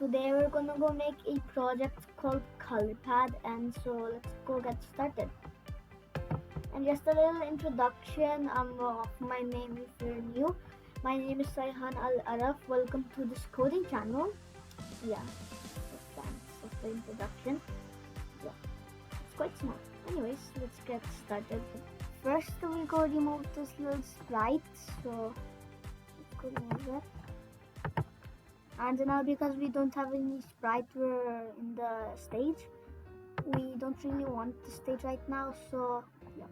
today we're gonna go make a project called ColorPad, and so let's go get started. And just a little introduction of my name if you're new. My name is Sayhan Al Araf. Welcome to this coding channel. Yeah, that's the introduction. Yeah, it's quite small. Anyways, let's get started. First, we go remove this little sprite. So let's go remove that. And now, because we don't have any sprite in the stage, we don't really want the stage right now, so yeah,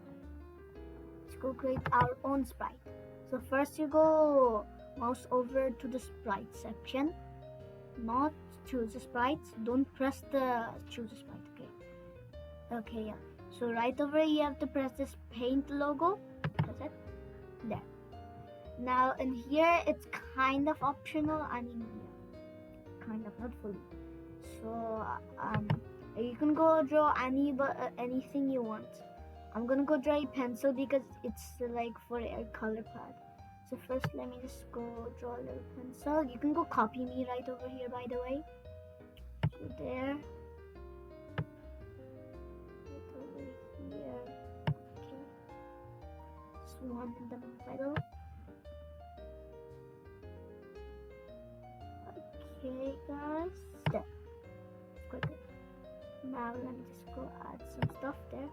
let's go create our own sprite. So first you go mouse over to the sprite section, not choose a sprite, don't press the choose a sprite. Okay, yeah, so right over here you have to press this paint logo, press it, there. Now in here it's kind of optional, kind of, not fully. So you can go draw anything you want. I'm gonna go draw a pencil because it's like for a color pad. So first let me just go draw a little pencil. You can go copy me right over here, by the way. So there. Right over here. Okay. Just one in the middle. Okay guys, there. Good. Now let me just go add some stuff there.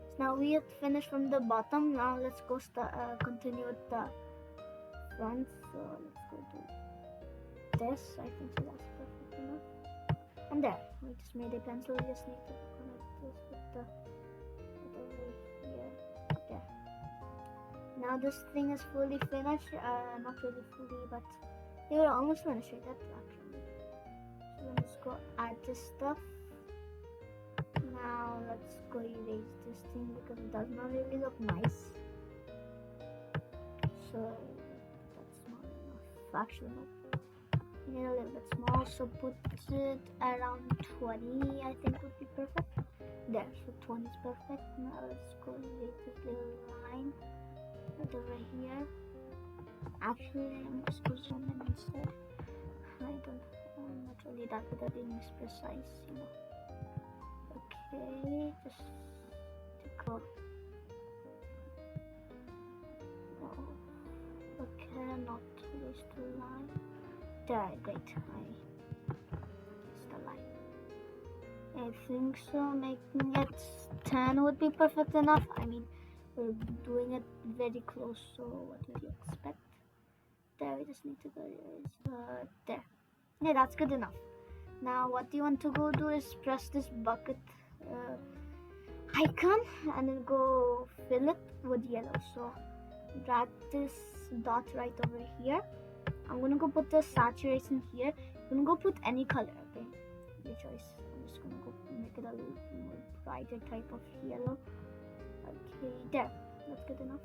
So now we have finished from the bottom. Now let's go continue with the front. So let's go do this. I think so that's perfect enough. And there, we just made a pencil. We just need to connect this with the over here. There. Now this thing is fully finished. Not really fully, but we're almost finished with that actually. So let's go add this stuff. Now let's go erase this thing because it does not really look nice. So that's not enough. Actually, no. We need a little bit small. So put it around 20. I think would be perfect. There. So 20 is perfect. Now let's go erase this little line right over here. Actually, I'm just going to zoom in instead. I'm not really that good at being this precise, you know. Okay, just to go. Oh, okay, not erase the line. There, great. I erased the line. I think so. Making it 10 would be perfect enough. I mean, we're doing it very close, so what would you expect? There, we just need to go there. Yeah, that's good enough. Now what you want to go do is press this bucket icon and then go fill it with yellow. So drag this dot right over here. I'm gonna go put the saturation here. You can go put any color, okay? Your choice. I'm just gonna go make it a little more brighter type of yellow. Okay, there. That's good enough.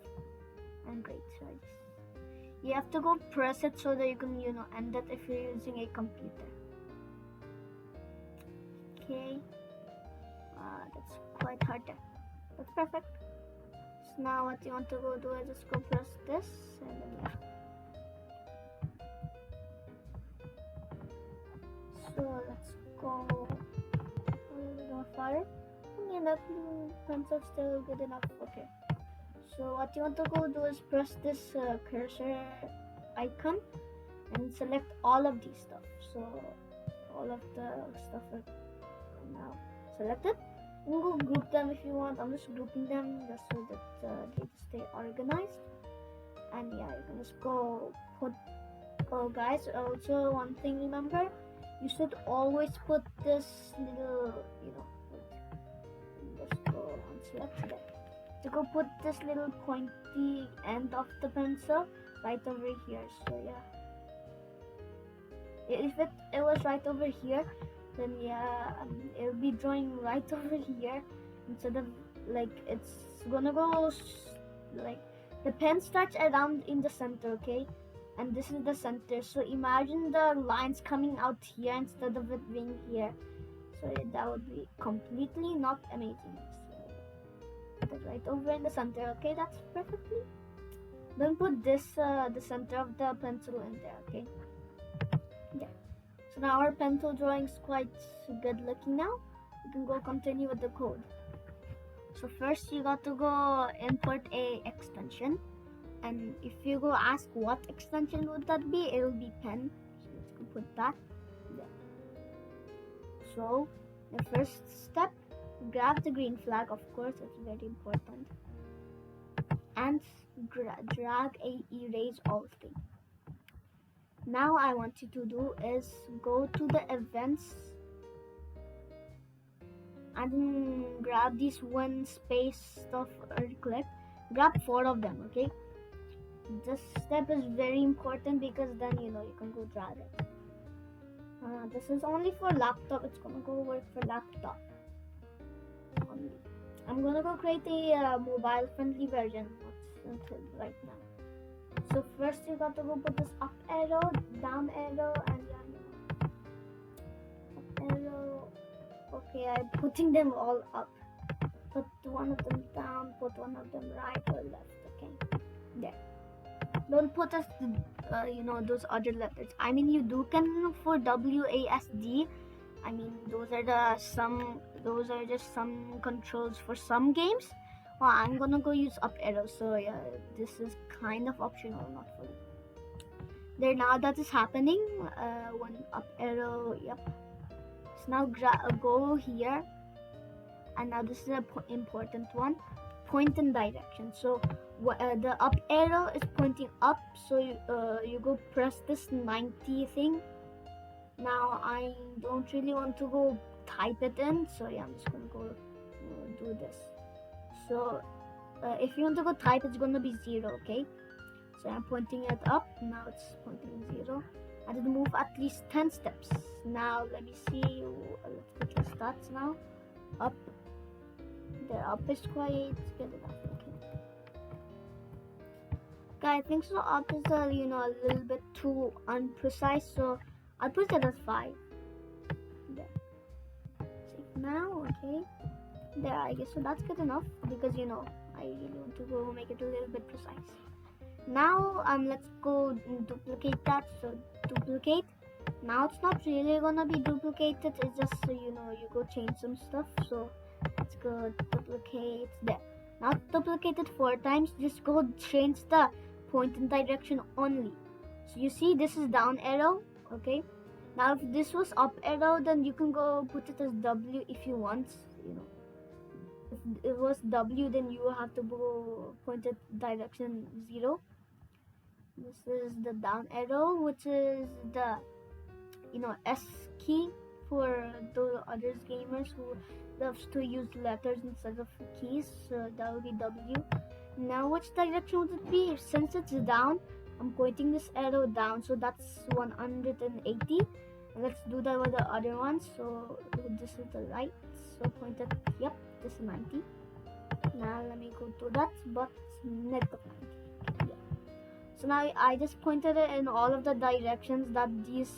And great. So you have to go press it so that you can, end it if you're using a computer. Okay. That's quite hard there. That's perfect. So now what you want to go do is just go press this and then so let's go a little more farther. Yeah, that pencil's still good enough. Okay. So what you want to go do is press this cursor icon and select all of these stuff. So all of the stuff are now selected. You can go group them if you want. I'm just grouping them just so that they just stay organized. And yeah, you can just go put. Oh guys, also one thing remember, you should always put this little, just go and select that. To go put this little pointy end of the pencil right over here. So yeah, if it was right over here, then yeah, it'll be drawing right over here instead of like it's gonna go like the pen starts around in the center, okay, and this is the center. So imagine the lines coming out here instead of it being here. So yeah, that would be completely not amazing. Right over in the center. Okay, that's perfectly. Don't put this the center of the pencil in there. Okay, So now our pencil drawing is quite good looking now. You can go continue with the code. So first you got to go import a extension, and if you go ask what extension would that be, it will be pen. So let's go put that there. So the first step, grab the green flag, of course, it's very important, and drag a erase all thing. Now I want you to do is go to the events and then grab this one space stuff or click. Grab 4 of them, okay? This step is very important because then you can go drag it. This is only for laptop. It's gonna go work for laptop only. I'm gonna go create a mobile friendly version until right now. So first you got to go put this up arrow, down arrow, and up arrow. Okay, I'm putting them all up. Put one of them down, put one of them right or left. Okay, there. Don't put us those other letters. I mean, you can look for WASD. I mean, those are just some controls for some games. Well, I'm gonna go use up arrow, so yeah, this is kind of optional, not fully. There, now that is happening. One up arrow, yep. So now go here, and now this is an important one. Point and direction. So the up arrow is pointing up, so you go press this 90 thing. Now I don't really want to go type it in, so yeah, I'm just gonna go do this. So if you want to go type, it's gonna be 0, okay? So I'm pointing it up, now it's pointing 0. I did move at least 10 steps. Now let me see, let's put the stats now. Up, the up is quite good enough, okay? Okay, I think so up is a little bit too unprecise, so I'll put it as 5. There. Save now, okay? There, I guess so that's good enough because I really want to go make it a little bit precise. Now let's go duplicate that. So duplicate. Now it's not really gonna be duplicated, it's just you go change some stuff. So let's go duplicate there. Now duplicate it 4 times, just go change the point and direction only. So you see this is down arrow, okay? Now if this was up arrow, then you can go put it as W if you want, If it was W, then you have to go point it direction 0. This is the down arrow, which is the S key for the others gamers who loves to use letters instead of keys. So that will be W. Now which direction would it be? Since it's down, I'm pointing this arrow down, so that's 180. And let's do that with the other one. So this is the right, so point it, yep, this is 90. Now let me go to that, but negative 90. Yeah. So now I just pointed it in all of the directions that these,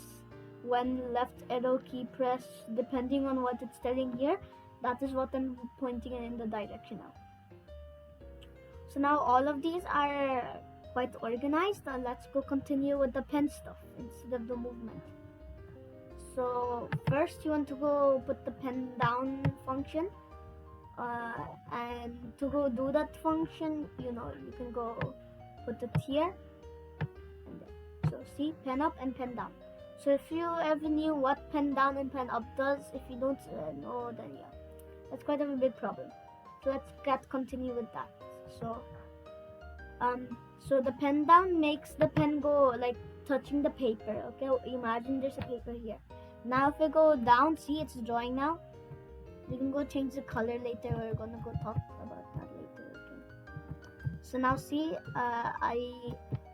when left arrow key press, depending on what it's telling here, that is what I'm pointing in the direction now. So now all of these are quite organized, and let's go continue with the pen stuff instead of the movement. So first you want to go put the pen down function, and to go do that function, you can go put it here and there. So see, pen up and pen down. So if you ever knew what pen down and pen up does, if you don't know, then yeah, that's quite a big problem. So let's continue with that. So the pen down makes the pen go like touching the paper, okay? Imagine there's a paper here. Now if we go down, see it's drawing now. We can go change the color later. We're gonna go talk about that later, okay? So now see,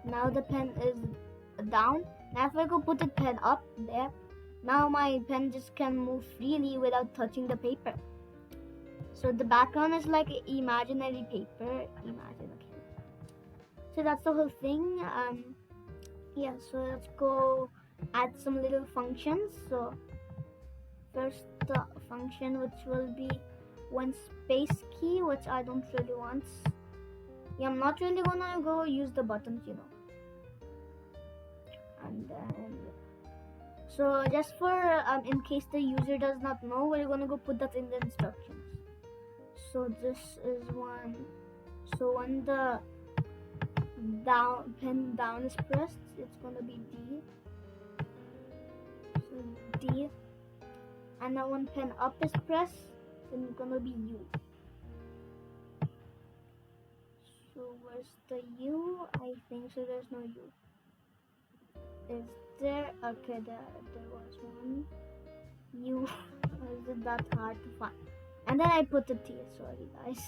now the pen is down. Now if I go put the pen up there, now my pen just can move freely without touching the paper. So the background is like imaginary paper. Imagine, okay. So that's the whole thing. Yeah, so let's go add some little functions. So first the function which will be one space key, which I don't really want. Yeah, I'm not really gonna go use the buttons, And then So just for in case the user does not know, we're gonna go put that in the instructions. So this is one. So when the pen down is pressed, it's gonna be D. So D. And now when pen up is pressed, then it's gonna be U. So where's the U? I think so. There's no U. Is there? Okay, there was one. U. Is it that hard to find? And then I put the T. Sorry, guys.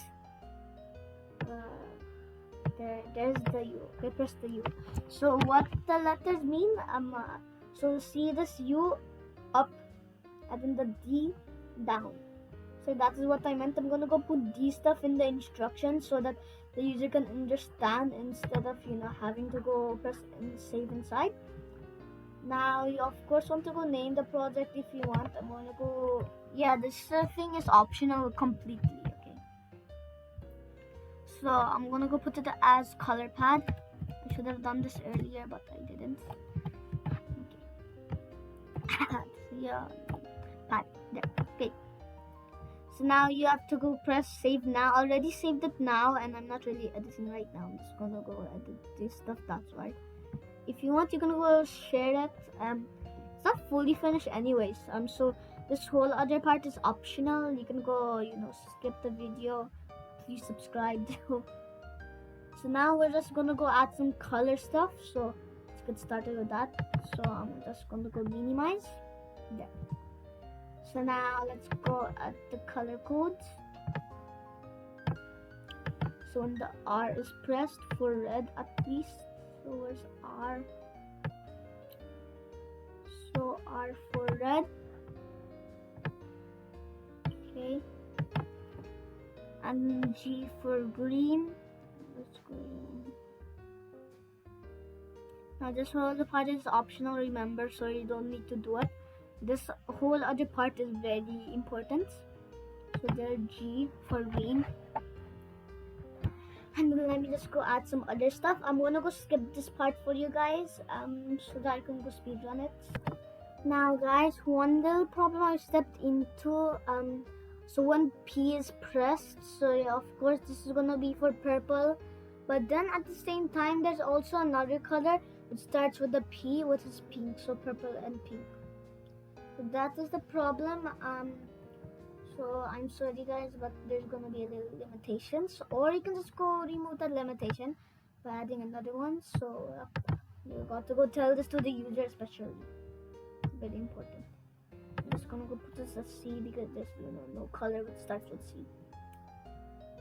There's the U. Okay, press the U. So what the letters mean? So see this U up, and then the D down. So that is what I meant. I'm gonna go put these stuff in the instructions so that the user can understand instead of having to go press and save inside. Now you of course want to go name the project if you want. I'm gonna go. Yeah, this thing is optional completely. Okay. So I'm gonna go put it as color pad. I should have done this earlier, but I didn't. Okay. Yeah, pad there. Okay. So now you have to go press save now. I already saved it now, and I'm not really editing right now. I'm just gonna go edit this stuff. That's right. If you want, you can go share it. It's not fully finished anyways. So this whole other part is optional. You can go, skip the video. Please subscribe. So now we're just gonna go add some color stuff. So let's get started with that. So I'm just gonna go minimize. There. So now let's go at the color codes. So when the R is pressed for red at least. So where's R? So R for red. Okay. And G for green. What's green? Now this whole other part is optional, remember, so you don't need to do it. This whole other part is very important. So there G for green. And then let me just go add some other stuff. I'm gonna go skip this part for you guys so that I can go speedrun it. Now guys, one little problem I stepped into, so when P is pressed, so yeah, of course this is gonna be for purple, but then at the same time there's also another color which starts with the P, which is pink, so purple and pink. So that is the problem. So I'm sorry guys, but there's gonna be a little limitations, or you can just go remove that limitation by adding another one. So you got to go tell this to the user especially. Very important. I'm just gonna go put this as C because there's no color which starts with C.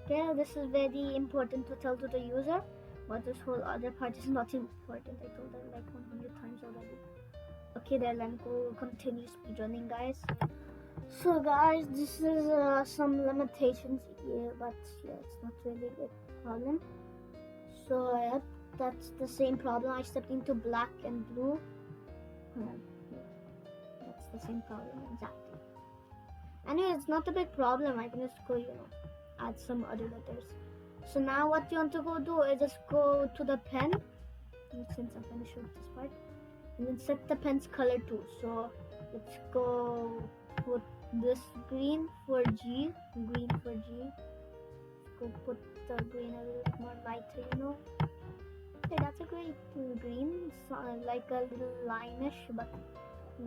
Okay, this is very important to tell to the user, but this whole other part is not important. I told that like 100 times already. Okay, then let me go continue speedrunning, guys. So guys, this is some limitations here, but yeah, it's not really a big problem. So yeah, that's the same problem. I stepped into black and blue. That's the same problem exactly. Anyway, it's not a big problem. I can just go, add some other letters. So now what you want to go do is just go to the pen. Since I'm finished with this part, and then set the pen's color too. So let's go put this green for G. Green for G. Let's go put the green a little more lighter, Okay, that's a great green. It's like a little line-ish, but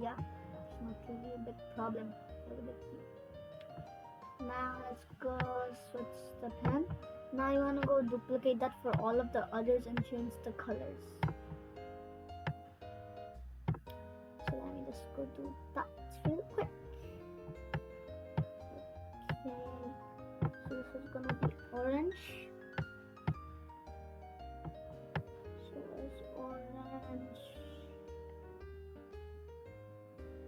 yeah, it's not really a big problem. Now let's go switch the pen. Now you want to go duplicate that for all of the others and change the colors. So let me just go do that real quick. Okay, so this is gonna be orange. So it's orange.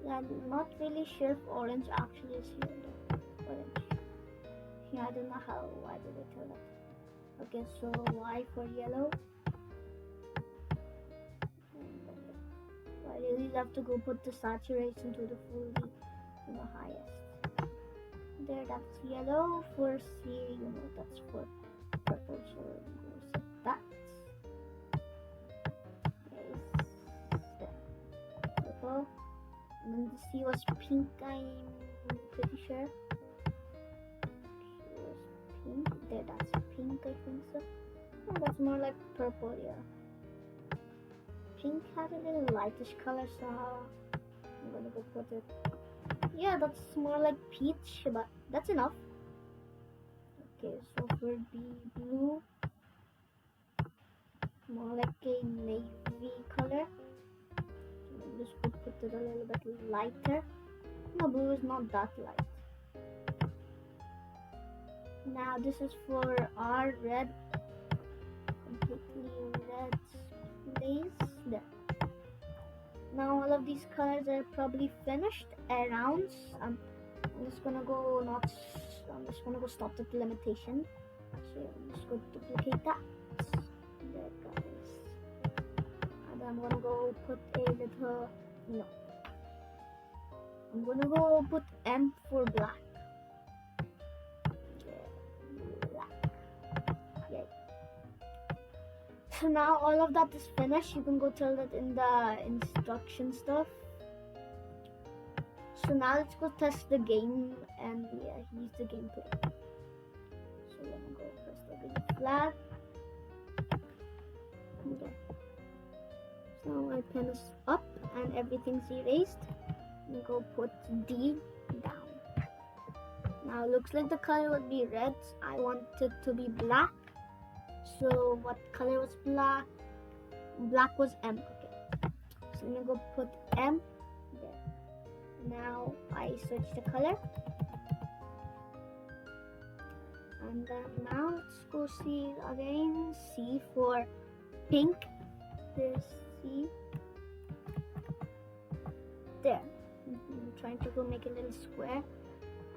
Yeah, I'm not really sure if orange actually is here though. Orange. Yeah, I don't know why did I tell that? Okay, so Y for yellow. I really love to go put the saturation to the fully, highest. There, that's yellow. For C, that's for purple. So go set that. Yes, there. Purple. And then the C was pink, I'm pretty sure. It was pink. There, that's pink, I think so. Oh, that's more like purple, yeah. Pink had a little lightish color, so I'm gonna go put it. Yeah, that's more like peach, but that's enough. Okay, so for B blue, more like a navy color. So I'm just gonna put it a little bit lighter. No, blue is not that light. Now this is for our red, completely red place. There. Now all of these colors are probably finished around. I'm just gonna go I'm just gonna go stop the limitation. So I'm just gonna duplicate that. There, guys. And I'm gonna go put a little no. I'm gonna go put M for black. So now all of that is finished. You can go tell that in the instruction stuff. So now let's go test the game and yeah, use the gameplay. So let me go press the green flag. Okay. So now my pen is up and everything's erased. And go put D down. Now it looks like the color would be red. I want it to be black. So what color was black? Black was M. Okay. So I'm gonna go put M there. Now I switch the color. And then now let's go see again. C for pink. There's C. There. I'm trying to go make a little square.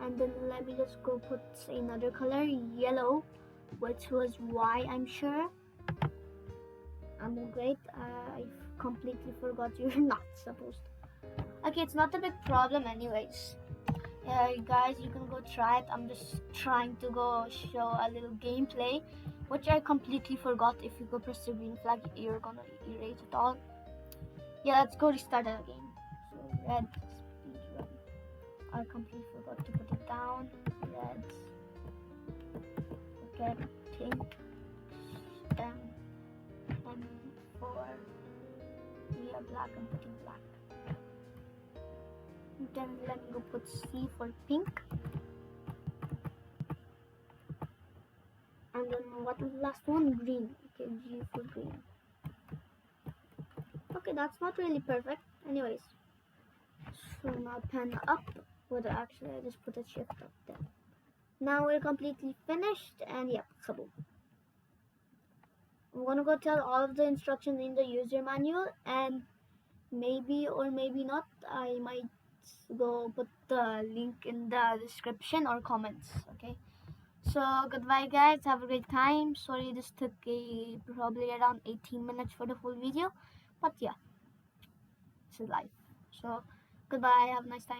And then let me just go put another color, yellow, which was Y, I'm sure. I'm great. I completely forgot you're not supposed to. Okay, it's not a big problem anyways. Guys, you can go try it. I'm just trying to go show a little gameplay, which I completely forgot. If you go press the green flag, you're gonna erase it all. Yeah, let's go restart it again. So red, speed run. I completely forgot to put it down. Red. Okay, pink. And for yeah, black, I'm putting black. Then let me go put C for pink. And then what was the last one? Green. Okay, G for green. Okay, that's not really perfect. Anyways. So now pen up. Well, actually, I just put a shift up there. Now we're completely finished. And yep, kaboom. I'm gonna go tell all of the instructions in the user manual. And maybe or maybe not, I might go put the link in the description or comments. Okay, so goodbye guys, have a great time. Sorry this took probably around 18 minutes for the full video, but yeah, this is life. So goodbye, have a nice time.